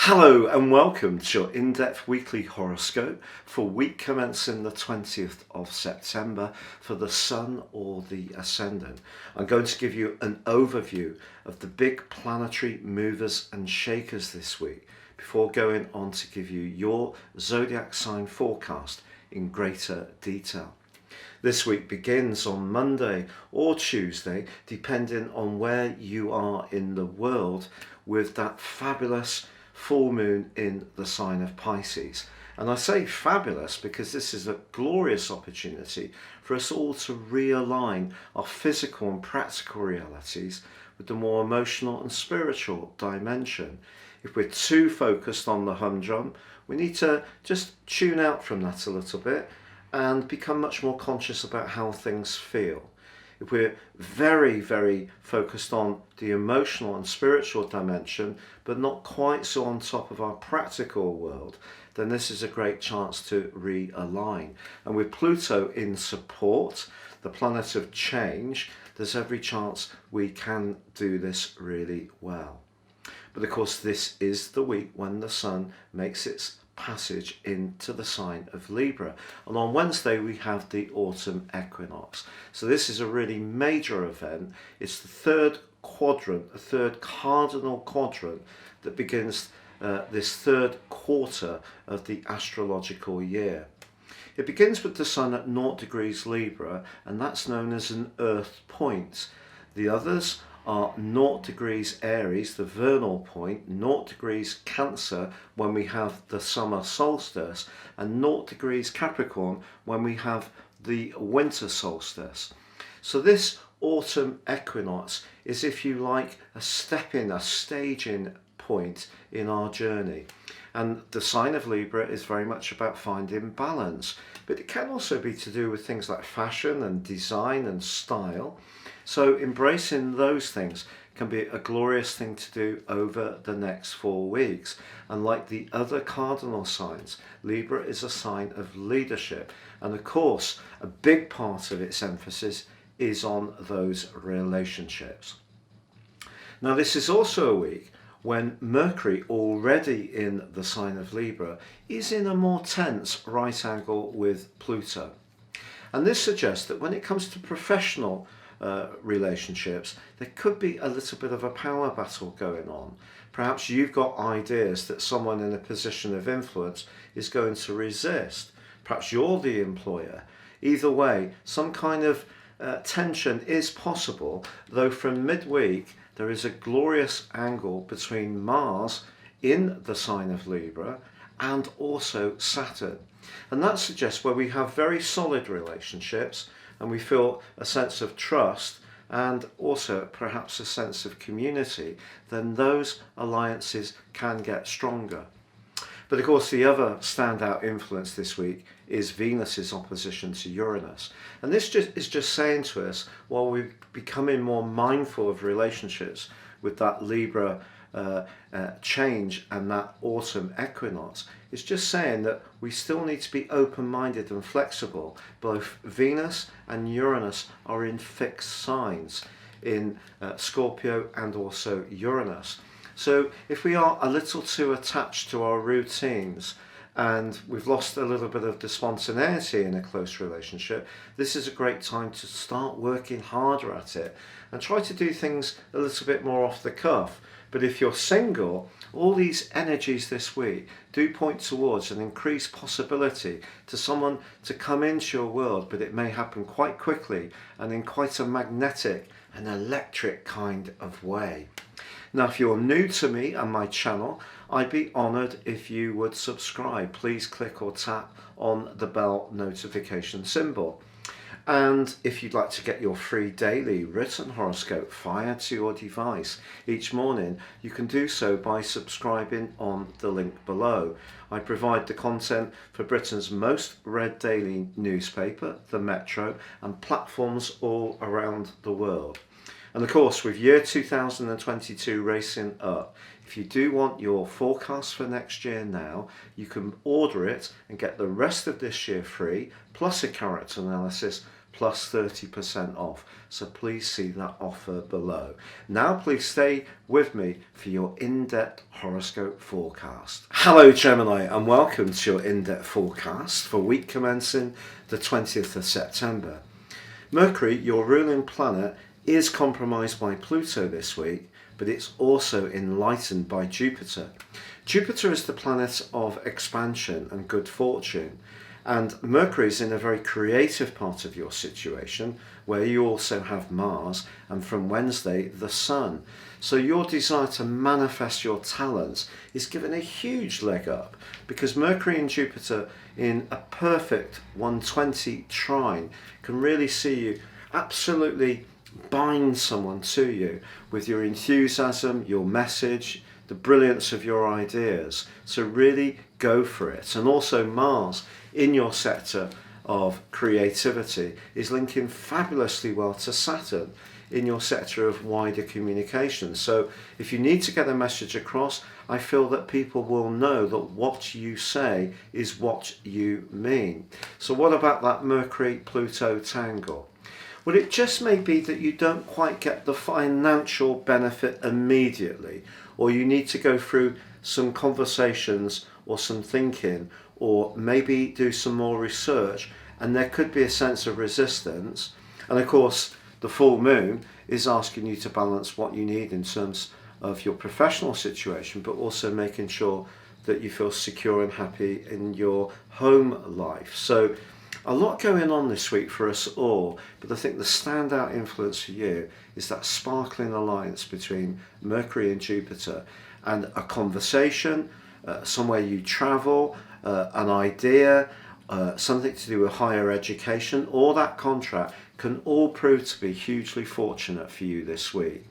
Hello and welcome to your in-depth weekly horoscope for week commencing the 20th of September for the Sun or the Ascendant. I'm going to give you an overview of the big planetary movers and shakers this week before going on to give you your zodiac sign forecast in greater detail. This week begins on Monday or Tuesday, depending on where you are in the world, with that fabulous full moon in the sign of Pisces. And I say fabulous because this is a glorious opportunity for us all to realign our physical and practical realities with the more emotional and spiritual dimension. If we're too focused on the humdrum, we need to just tune out from that a little bit and become much more conscious about how things feel. If we're very focused on the emotional and spiritual dimension, but not quite so on top of our practical world, then this is a great chance to realign. And with Pluto in support, the planet of change, there's every chance we can do this really well. But of course, this is the week when the Sun makes its passage into the sign of Libra, and on Wednesday we have the autumn equinox. So this is a really major event. It's the third quadrant, the third cardinal quadrant that begins this third quarter of the astrological year. It begins with the Sun at 0 degrees Libra, and that's known as an earth point. The others are 0 degrees Aries, the vernal point, 0 degrees Cancer when we have the summer solstice, and 0 degrees Capricorn when we have the winter solstice. So this autumn equinox is, if you like, a staging point in our journey. And the sign of Libra is very much about finding balance, but it can also be to do with things like fashion and design and style. So embracing those things can be a glorious thing to do over the next 4 weeks. And like the other cardinal signs, Libra is a sign of leadership. And of course, a big part of its emphasis is on those relationships. Now, this is also a week when Mercury, already in the sign of Libra, is in a more tense right angle with Pluto. And this suggests that when it comes to professional relationships, there could be a little bit of a power battle going on. Perhaps you've got ideas that someone in a position of influence is going to resist. Perhaps you're the employer. Either way, some kind of tension is possible, though from midweek there is a glorious angle between Mars in the sign of Libra and also Saturn. And that suggests where we have very solid relationships and we feel a sense of trust and also perhaps a sense of community, then those alliances can get stronger. But of course, the other standout influence this week is Venus's opposition to Uranus. And this is just saying to us, while we're becoming more mindful of relationships with that Libra change and that autumn equinox, it's just saying that we still need to be open-minded and flexible. Both Venus and Uranus are in fixed signs in Scorpio and also Uranus. So if we are a little too attached to our routines and we've lost a little bit of the spontaneity in a close relationship, this is a great time to start working harder at it and try to do things a little bit more off the cuff. But if you're single, all these energies this week do point towards an increased possibility to someone to come into your world, but it may happen quite quickly and in quite a magnetic and electric kind of way. Now, if you're new to me and my channel, I'd be honoured if you would subscribe. Please click or tap on the bell notification symbol. And if you'd like to get your free daily written horoscope fired to your device each morning, you can do so by subscribing on the link below. I provide the content for Britain's most read daily newspaper, The Metro, and platforms all around the world. And of course, with year 2022 racing up, if you do want your forecast for next year now, you can order it and get the rest of this year free, plus a character analysis, plus 30% off. So please see that offer below. Now please stay with me for your in-depth horoscope forecast. Hello Gemini, and welcome to your in-depth forecast for week commencing the 20th of September. Mercury, your ruling planet, is compromised by Pluto this week, but it's also enlightened by Jupiter. Jupiter is the planet of expansion and good fortune, and Mercury is in a very creative part of your situation where you also have Mars, and from Wednesday the Sun. So your desire to manifest your talents is given a huge leg up because Mercury and Jupiter in a perfect 120 trine can really see you absolutely bind someone to you with your enthusiasm, your message, the brilliance of your ideas. So really go for it. And also Mars in your sector of creativity is linking fabulously well to Saturn in your sector of wider communication. So if you need to get a message across, I feel that people will know that what you say is what you mean. So what about that Mercury-Pluto tangle? Well, it just may be that you don't quite get the financial benefit immediately, or you need to go through some conversations or some thinking, or maybe do some more research, and there could be a sense of resistance. And of course, the full moon is asking you to balance what you need in terms of your professional situation, but also making sure that you feel secure and happy in your home life. So a lot going on this week for us all, but I think the standout influence for you is that sparkling alliance between Mercury and Jupiter, and a conversation, somewhere you travel, an idea, something to do with higher education, or that contract can all prove to be hugely fortunate for you this week.